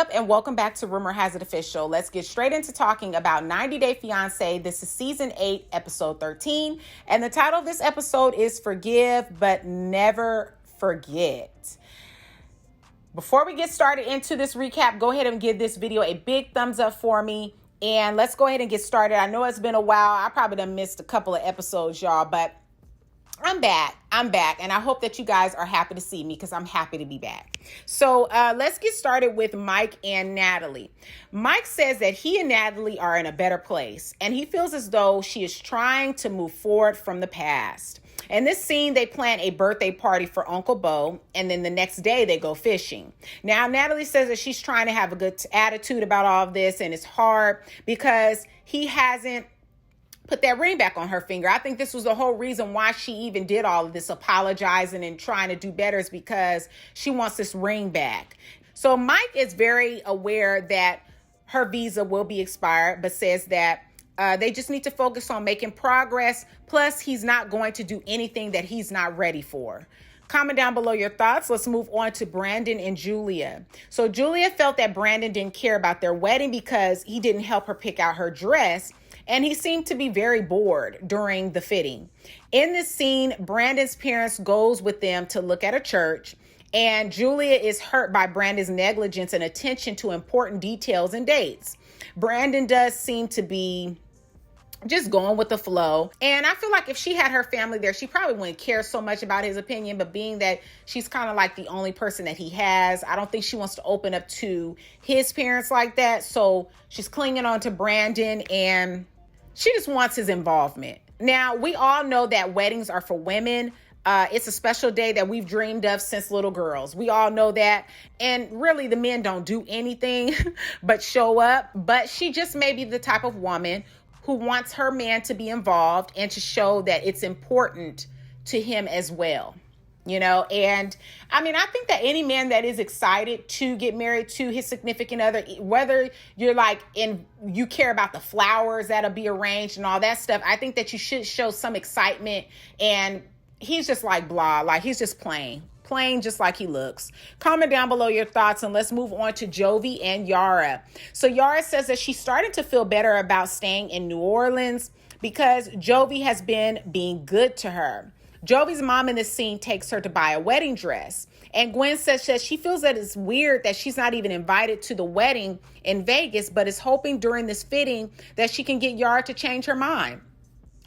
up and welcome back to Rumor Has It Official. Let's get straight into talking about 90 Day Fiance. This is season 8, episode 13. And the title of this episode is Forgive But Never Forget. Before we get started into this recap, go ahead and give this video a big thumbs up for me. And let's go ahead and get started. I know it's been a while. I probably done missed a couple of episodes, y'all, but I'm back. And I hope that you guys are happy to see me because I'm happy to be back. So let's get started with Mike and Natalie. Mike says that he and Natalie are in a better place, and he feels as though she is trying to move forward from the past. In this scene, they plan a birthday party for Uncle Bo, and then the next day they go fishing. Now, Natalie says that she's trying to have a good attitude about all of this, and it's hard because he hasn't put that ring back on her finger. I think this was the whole reason why she even did all of this apologizing and trying to do better, is because she wants this ring back. So Mike is very aware that her visa will be expired, but says that they just need to focus on making progress. Plus, he's not going to do anything that he's not ready for. Comment down below your thoughts. Let's move on to Brandon and Julia. So Julia felt that Brandon didn't care about their wedding because he didn't help her pick out her dress, and he seemed to be very bored during the fitting. In this scene, Brandon's parents goes with them to look at a church, and Julia is hurt by Brandon's negligence and attention to important details and dates. Brandon does seem to be just going with the flow. And I feel like if she had her family there, she probably wouldn't care so much about his opinion. But being that she's kind of like the only person that he has, I don't think she wants to open up to his parents like that. So she's clinging on to Brandon, and she just wants his involvement. Now, we all know that weddings are for women. It's a special day that we've dreamed of since little girls. We all know that. And really, the men don't do anything but show up. But she just may be the type of woman who wants her man to be involved and to show that it's important to him as well. You know, and I mean, I think that any man that is excited to get married to his significant other, whether you're like you care about the flowers that'll be arranged and all that stuff, I think that you should show some excitement. And he's just like blah, like he's just plain just like he looks. Comment down below your thoughts, and let's move on to Jovi and Yara. So Yara says that she's starting to feel better about staying in New Orleans because Jovi has been being good to her. Jovi's mom in this scene takes her to buy a wedding dress. And Gwen says that she feels that it's weird that she's not even invited to the wedding in Vegas, but is hoping during this fitting that she can get Yara to change her mind.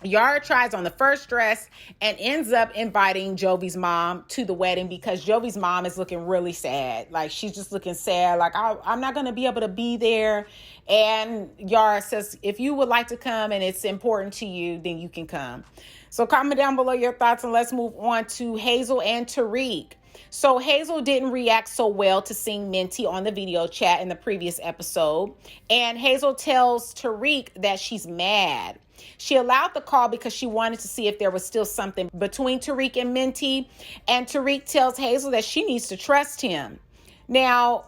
Yara tries on the first dress and ends up inviting Jovi's mom to the wedding because Jovi's mom is looking really sad. Like, she's just looking sad. Like, I'm not going to be able to be there. And Yara says, if you would like to come and it's important to you, then you can come. So comment down below your thoughts, and let's move on to Hazel and Tarik. So Hazel didn't react so well to seeing Minty on the video chat in the previous episode. And Hazel tells Tarik that she's mad. She allowed the call because she wanted to see if there was still something between Tarik and Minty. And Tarik tells Hazel that she needs to trust him. Now,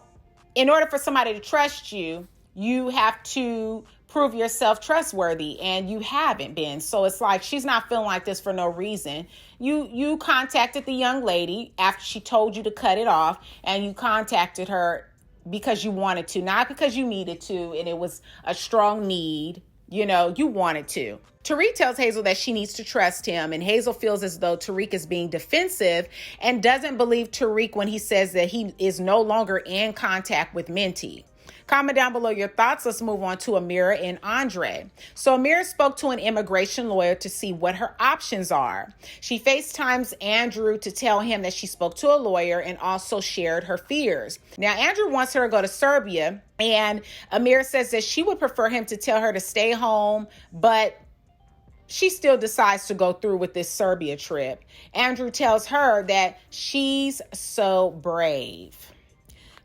in order for somebody to trust you, you have to prove yourself trustworthy, and you haven't been. So it's like she's not feeling like this for no reason. You contacted the young lady after she told you to cut it off, and you contacted her because you wanted to, not because you needed to, and it was a strong need. You know, you wanted to. Tarik tells Hazel that she needs to trust him, and Hazel feels as though Tarik is being defensive and doesn't believe Tarik when he says that he is no longer in contact with Minty. Comment down below your thoughts. Let's move on to Amira and Andrew. So Amira spoke to an immigration lawyer to see what her options are. She FaceTimes Andrew to tell him that she spoke to a lawyer and also shared her fears. Now, Andrew wants her to go to Serbia, and Amira says that she would prefer him to tell her to stay home, but she still decides to go through with this Serbia trip. Andrew tells her that she's so brave.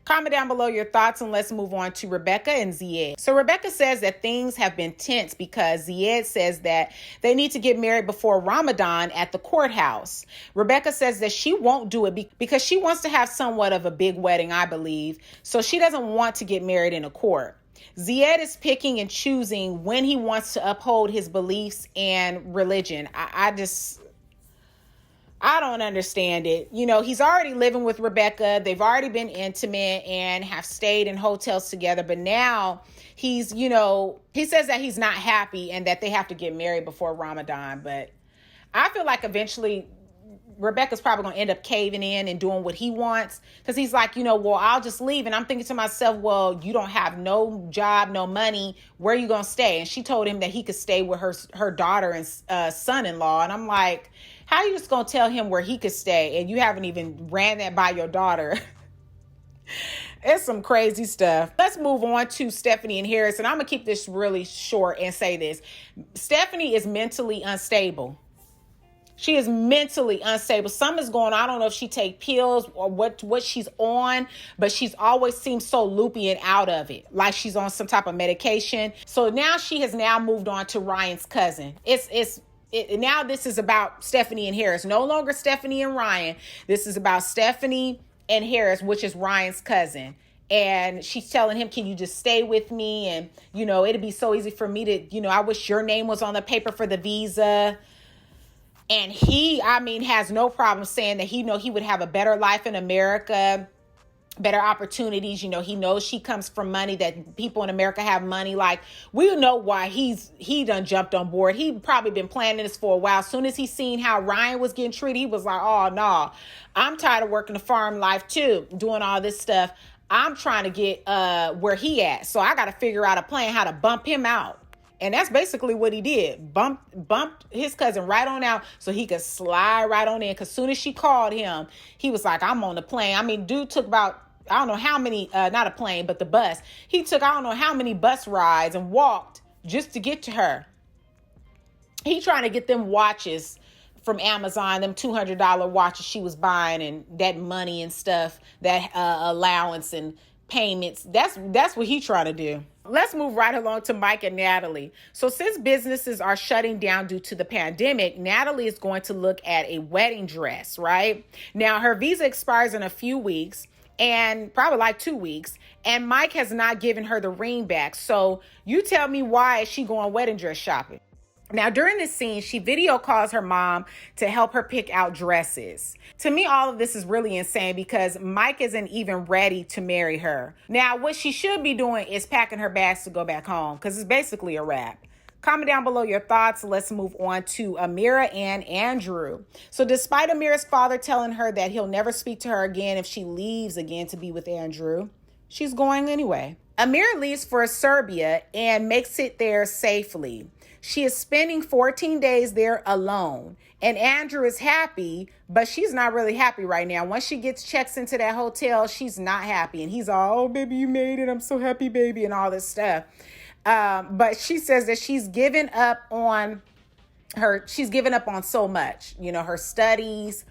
Comment down below your thoughts, and let's move on to Rebecca and Zied. So Rebecca says that things have been tense because Zied says that they need to get married before Ramadan at the courthouse. Rebecca says that she won't do it because she wants to have somewhat of a big wedding, I believe. So she doesn't want to get married in a court. Zied is picking and choosing when he wants to uphold his beliefs and religion. I I don't understand it. You know, he's already living with Rebecca. They've already been intimate and have stayed in hotels together. But now he's, you know, he says that he's not happy and that they have to get married before Ramadan. But I feel like eventually Rebecca's probably going to end up caving in and doing what he wants. Because he's like, you know, well, I'll just leave. And I'm thinking to myself, well, you don't have no job, no money. Where are you going to stay? And she told him that he could stay with her daughter and son-in-law. And I'm like, how are you just going to tell him where he could stay? And you haven't even ran that by your daughter. It's some crazy stuff. Let's move on to Stephanie and Harris. And I'm going to keep this really short and say this. Stephanie is mentally unstable. She is mentally unstable. Something's going on. I don't know if she take pills or what she's on, but she's always seems so loopy and out of it, like she's on some type of medication. So now she has now moved on to Ryan's cousin. Now this is about Stephanie and Harris. No longer Stephanie and Ryan. This is about Stephanie and Harris, which is Ryan's cousin. And she's telling him, can you just stay with me? And, you know, it'd be so easy for me to, you know, I wish your name was on the paper for the visa. And he, has no problem saying that he would have a better life in America, better opportunities. You know, he knows she comes from money, that people in America have money. Like, we know why he done jumped on board. He probably been planning this for a while. As soon as he seen how Ryan was getting treated, he was like, oh, no, I'm tired of working the farm life too, doing all this stuff. I'm trying to get where he at. So I got to figure out a plan how to bump him out. And that's basically what he did. Bumped his cousin right on out so he could slide right on in. Because soon as she called him, he was like, I'm on the plane. Dude took about, I don't know how many, not a plane, but the bus. He took, I don't know how many bus rides and walked just to get to her. He trying to get them watches from Amazon, them $200 watches she was buying, and that money and stuff, that allowance and payments. That's what he trying to do. Let's move right along to Mike and Natalie. So since businesses are shutting down due to the pandemic, Natalie is going to look at a wedding dress, right? Now, her visa expires in a few weeks, and probably like 2 weeks, and Mike has not given her the ring back. So you tell me, why is she going wedding dress shopping? Now, during this scene, she video calls her mom to help her pick out dresses. To me, all of this is really insane because Mike isn't even ready to marry her. Now, what she should be doing is packing her bags to go back home, because it's basically a wrap. Comment down below your thoughts. Let's move on to Amira and Andrew. So despite Amira's father telling her that he'll never speak to her again if she leaves again to be with Andrew, she's going anyway. Amira leaves for Serbia and makes it there safely. She is spending 14 days there alone. And Andrew is happy, but she's not really happy right now. Once she gets checks into that hotel, she's not happy. And he's all, oh, baby, you made it. I'm so happy, baby, and all this stuff. But she says that she's given up on so much, you know, her studies,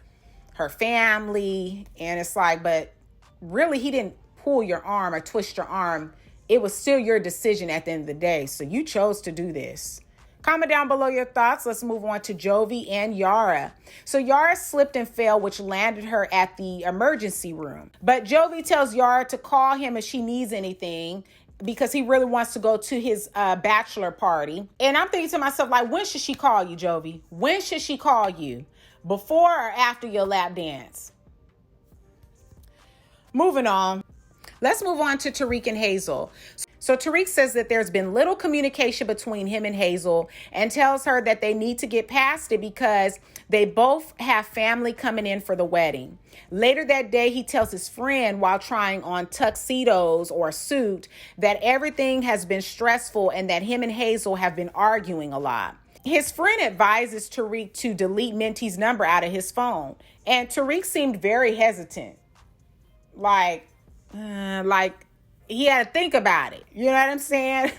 her family. And it's like, but really, he didn't pull your arm or twist your arm. It was still your decision at the end of the day. So you chose to do this. Comment down below your thoughts. Let's move on to Jovi and Yara. So Yara slipped and fell, which landed her at the emergency room. But Jovi tells Yara to call him if she needs anything, because he really wants to go to his bachelor party. And I'm thinking to myself, like, when should she call you, Jovi? When should she call you? Before or after your lap dance? Moving on. Let's move on to Tariq and Hazel. So Tarik says that there's been little communication between him and Hazel, and tells her that they need to get past it because they both have family coming in for the wedding. Later that day, he tells his friend while trying on tuxedos or a suit that everything has been stressful and that him and Hazel have been arguing a lot. His friend advises Tarik to delete Minty's number out of his phone, and Tarik seemed very hesitant. Like he had to think about it. You know what I'm saying?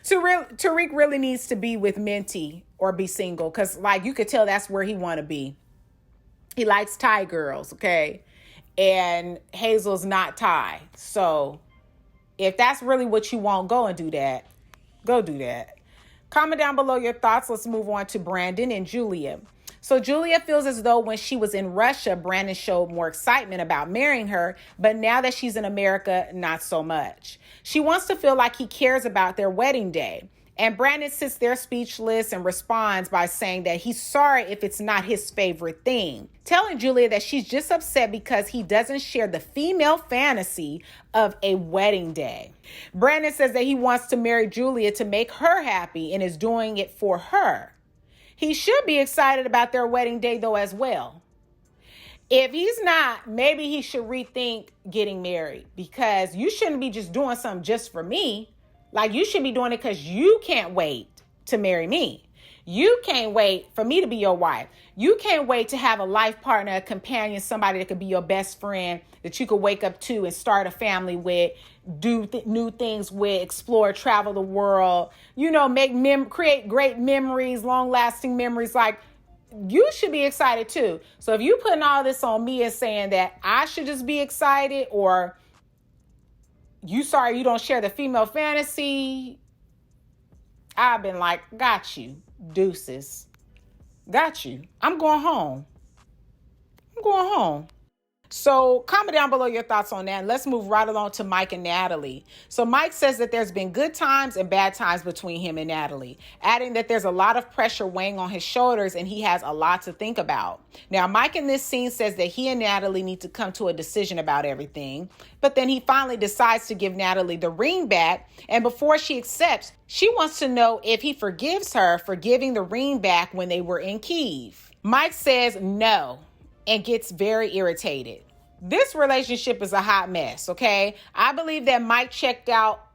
Tarik really needs to be with Minty or be single, because like you could tell that's where he want to be. He likes Thai girls, okay? And Hazel's not Thai. So if that's really what you want, go and do that. Go do that. Comment down below your thoughts. Let's move on to Brandon and Julia. So Julia feels as though when she was in Russia, Brandon showed more excitement about marrying her, but now that she's in America, not so much. She wants to feel like he cares about their wedding day. And Brandon sits there speechless and responds by saying that he's sorry if it's not his favorite thing, telling Julia that she's just upset because he doesn't share the female fantasy of a wedding day. Brandon says that he wants to marry Julia to make her happy and is doing it for her. He should be excited about their wedding day, though, as well. If he's not, maybe he should rethink getting married, because you shouldn't be just doing something just for me. Like, you should be doing it because you can't wait to marry me. You can't wait for me to be your wife. You can't wait to have a life partner, a companion, somebody that could be your best friend, that you could wake up to and start a family with, do new things with, explore, travel the world, create great memories, long-lasting memories. Like, you should be excited too. So if you putting all this on me and saying that I should just be excited, or you sorry you don't share the female fantasy, I've been like, got you, deuces. Got you. I'm going home. So comment down below your thoughts on that. And let's move right along to Mike and Natalie. So Mike says that there's been good times and bad times between him and Natalie, adding that there's a lot of pressure weighing on his shoulders and he has a lot to think about. Now, Mike in this scene says that he and Natalie need to come to a decision about everything, but then he finally decides to give Natalie the ring back. And before she accepts, she wants to know if he forgives her for giving the ring back when they were in Kyiv. Mike says no and gets very irritated. This relationship is a hot mess, okay? I believe that Mike checked out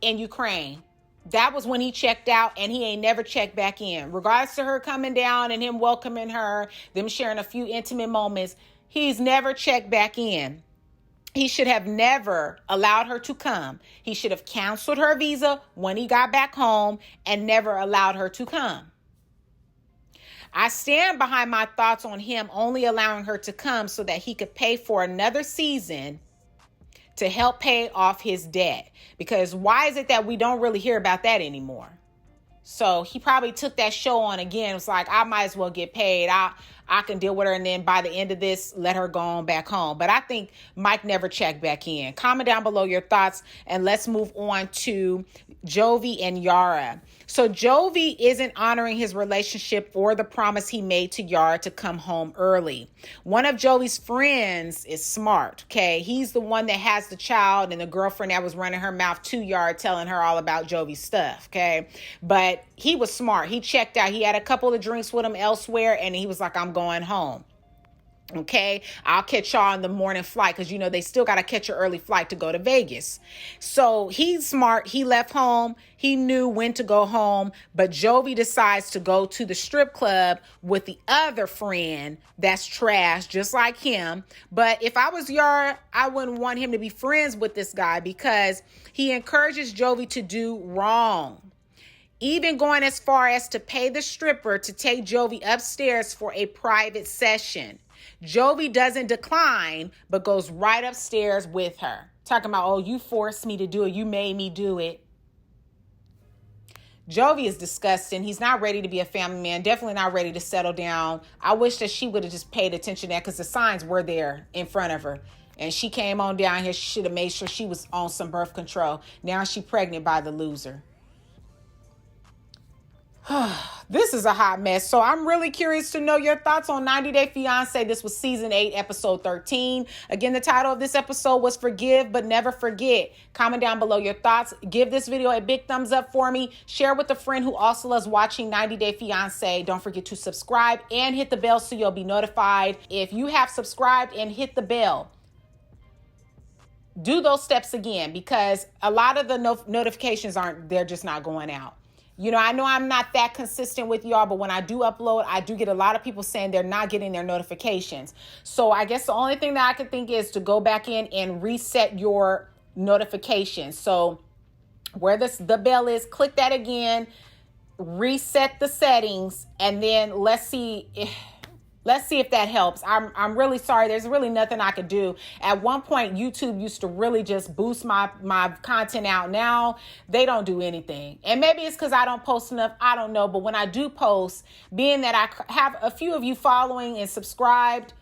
in Ukraine. That was when he checked out, and he ain't never checked back in. Regardless to her coming down and him welcoming her, them sharing a few intimate moments, he's never checked back in. He should have never allowed her to come. He should have canceled her visa when he got back home and never allowed her to come. I stand behind my thoughts on him only allowing her to come so that he could pay for another season to help pay off his debt. Because why is it that we don't really hear about that anymore? So he probably took that show on again. It's like, I might as well get paid. I can deal with her, and then by the end of this, let her go on back home. But I think Mike never checked back in. Comment down below your thoughts, and let's move on to Jovi and Yara. So Jovi isn't honoring his relationship or the promise he made to Yara to come home early. One of Jovi's friends is smart, okay? He's the one that has the child and the girlfriend that was running her mouth to Yara, telling her all about Jovi's stuff, okay? But he was smart. He checked out. He had a couple of drinks with him elsewhere, and he was like, I'm going home. Okay, I'll catch y'all on the morning flight, because they still got to catch an early flight to go to Vegas. So he's smart. He left home. He knew when to go home. But Jovi decides to go to the strip club with the other friend that's trash, just like him. But if I was Yara, I wouldn't want him to be friends with this guy, because he encourages Jovi to do wrong. Even going as far as to pay the stripper to take Jovi upstairs for a private session. Jovi doesn't decline, but goes right upstairs with her. Talking about, oh, you forced me to do it. You made me do it. Jovi is disgusting. He's not ready to be a family man. Definitely not ready to settle down. I wish that she would have just paid attention to that, because the signs were there in front of her. And she came on down here. She should have made sure she was on some birth control. Now she's pregnant by the loser. This is a hot mess. So I'm really curious to know your thoughts on 90 Day Fiance. This was season 8, episode 13. Again, the title of this episode was Forgive But Never Forget. Comment down below your thoughts. Give this video a big thumbs up for me. Share with a friend who also loves watching 90 Day Fiance. Don't forget to subscribe and hit the bell so you'll be notified. If you have subscribed and hit the bell, do those steps again, because a lot of the notifications they're just not going out. I know I'm not that consistent with y'all, but when I do upload, I do get a lot of people saying they're not getting their notifications. So I guess the only thing that I can think is to go back in and reset your notifications. So where the bell is, click that again, reset the settings, and then let's see if that helps. I'm really sorry. There's really nothing I could do. At one point, YouTube used to really just boost my content out. Now they don't do anything. And maybe it's because I don't post enough. I don't know. But when I do post, being that I have a few of you following and subscribed,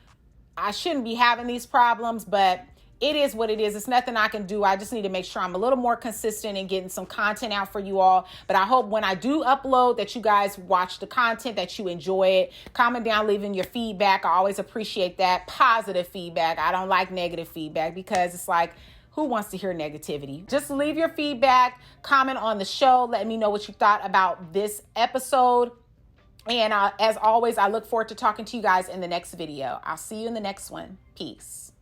I shouldn't be having these problems. But it is what it is. It's nothing I can do. I just need to make sure I'm a little more consistent in getting some content out for you all. But I hope when I do upload that you guys watch the content, that you enjoy it. Comment down, leaving your feedback. I always appreciate that. Positive feedback. I don't like negative feedback because it's like, who wants to hear negativity? Just leave your feedback, comment on the show. Let me know what you thought about this episode. And as always, I look forward to talking to you guys in the next video. I'll see you in the next one. Peace.